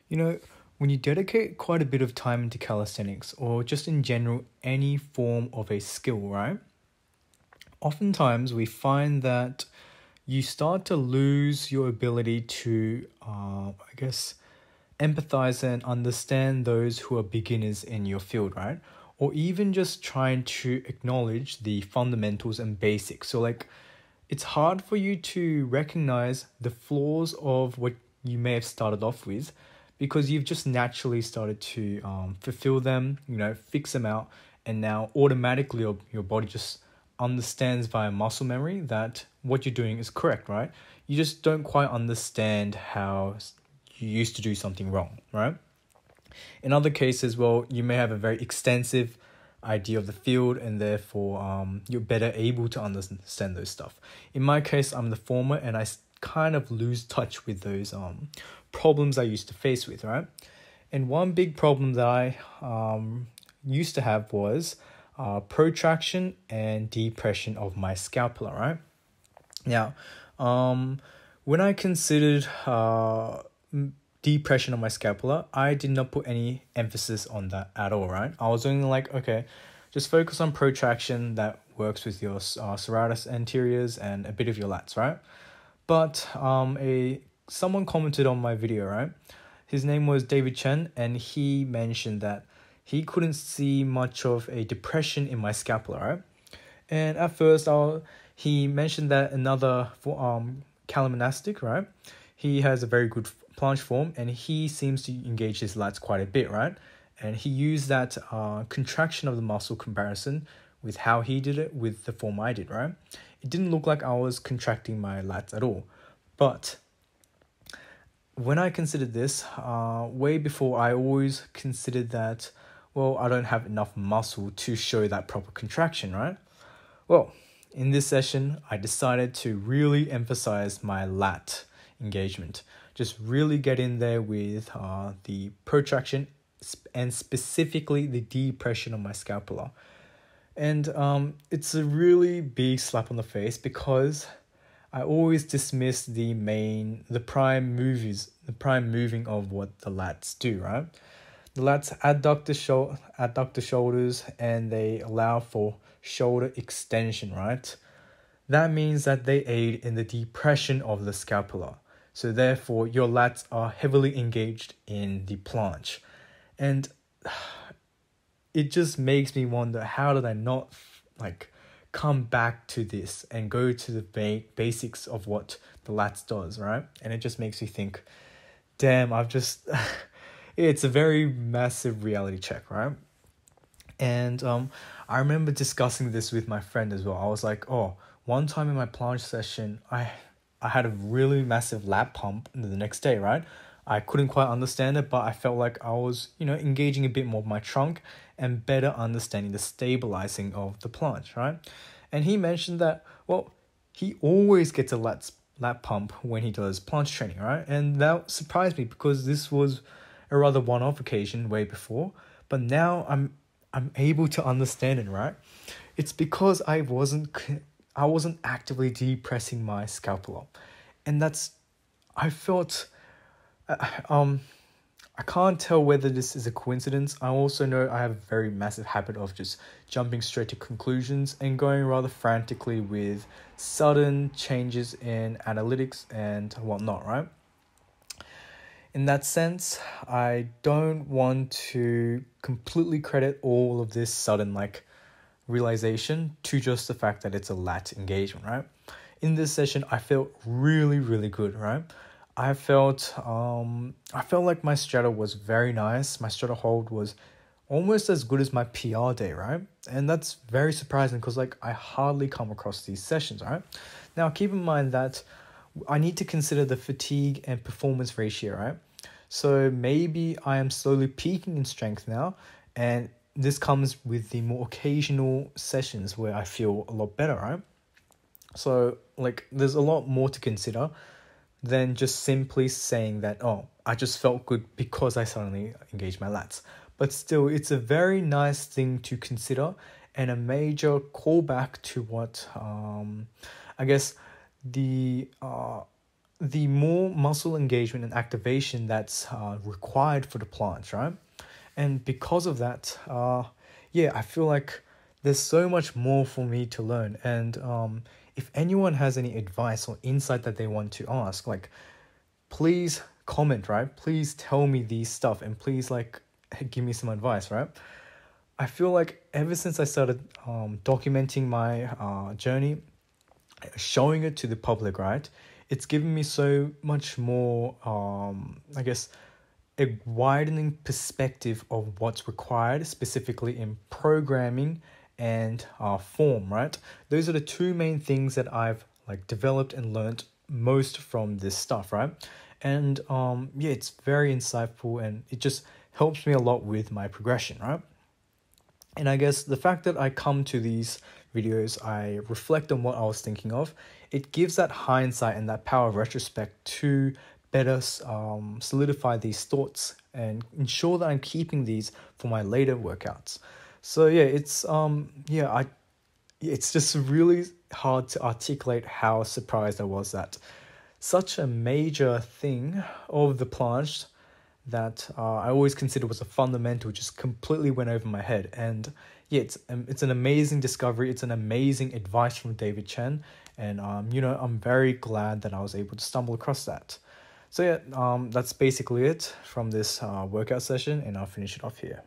You know, when you dedicate quite a bit of time into calisthenics or just in general any form of a skill, right? Oftentimes we find that you start to lose your ability to, empathize and understand those who are beginners in your field, right? Or even just trying to acknowledge the fundamentals and basics. So, like, it's hard for you to recognize the flaws of what you may have started off with because you've just naturally started to fulfill them, fix them out, and now automatically your body just understands via muscle memory that what you're doing is correct, right? You just don't quite understand how you used to do something wrong, right? In other cases, well, you may have a very extensive idea of the field and therefore you're better able to understand those stuff. In my case, I'm the former and I kind of lose touch with those problems I used to face with, right? And one big problem that I used to have was protraction and depression of my scapula, right? Now, when I considered depression of my scapula, I did not put any emphasis on that at all, right? I was only like, okay, just focus on protraction that works with your serratus anteriors and a bit of your lats, right? But someone commented on my video, right? His name was David Chen, and he mentioned that he couldn't see much of a depression in my scapula, right? And at first, he mentioned that another calimonastic, right? He has a very good planche form, and he seems to engage his lats quite a bit, right? And he used that contraction of the muscle comparison with how he did it with the form I did, right? It didn't look like I was contracting my lats at all. But when I considered this, way before, I always considered that, well, I don't have enough muscle to show that proper contraction, right? Well, in this session, I decided to really emphasize my lat engagement. Just really get in there with the protraction and specifically the depression of my scapula. And it's a really big slap on the face because I always dismiss the prime moving of what the lats do, right? The lats adduct the shoulders and they allow for shoulder extension, right? That means that they aid in the depression of the scapula. So therefore, your lats are heavily engaged in the planche. And it just makes me wonder, how did I not come back to this and go to the basics of what the lats does, right? And it just makes me think, damn, it's a very massive reality check, right? And I remember discussing this with my friend as well. I was like, oh, one time in my planche session, I had a really massive lat pump the next day, right? I couldn't quite understand it, but I felt like I was, engaging a bit more of my trunk and better understanding the stabilizing of the planche, right? And he mentioned that, well, he always gets a lat pump when he does planche training, right? And that surprised me because this was a rather one-off occasion way before, but now I'm able to understand it, right? It's because I wasn't actively depressing my scapula, and I felt I can't tell whether this is a coincidence. I also know I have a very massive habit of just jumping straight to conclusions and going rather frantically with sudden changes in analytics and whatnot, right? In that sense, I don't want to completely credit all of this sudden realization to just the fact that it's a lat engagement, right? In this session, I felt really, really good, right? I felt like my straddle was very nice. My straddle hold was almost as good as my PR day, right? And that's very surprising because I hardly come across these sessions, right? Now, keep in mind that I need to consider the fatigue and performance ratio, right? So maybe I am slowly peaking in strength now, and this comes with the more occasional sessions where I feel a lot better, right? So there's a lot more to consider than just simply saying that, oh, I just felt good because I suddenly engaged my lats. But still, it's a very nice thing to consider and a major callback to what the the more muscle engagement and activation that's required for the planche, right? And because of that, yeah, I feel like there's so much more for me to learn. And if anyone has any advice or insight that they want to ask, like, please comment, right? Please tell me these stuff and please like give me some advice, right? I feel like ever since I started documenting my journey, showing it to the public, right? It's given me so much more, I guess, a widening perspective of what's required specifically in programming and form, right? Those are the two main things that I've like developed and learned most from this stuff, right? And yeah, it's very insightful and it just helps me a lot with my progression, right? And I guess the fact that I come to these videos, I reflect on what I was thinking of, it gives that hindsight and that power of retrospect to better solidify these thoughts and ensure that I'm keeping these for my later workouts. So yeah, it's just really hard to articulate how surprised I was that such a major thing of the planche that I always considered was a fundamental just completely went over my head. And yeah, it's an amazing discovery. It's an amazing advice from David Chen. And, I'm very glad that I was able to stumble across that. So yeah, that's basically it from this workout session, and I'll finish it off here.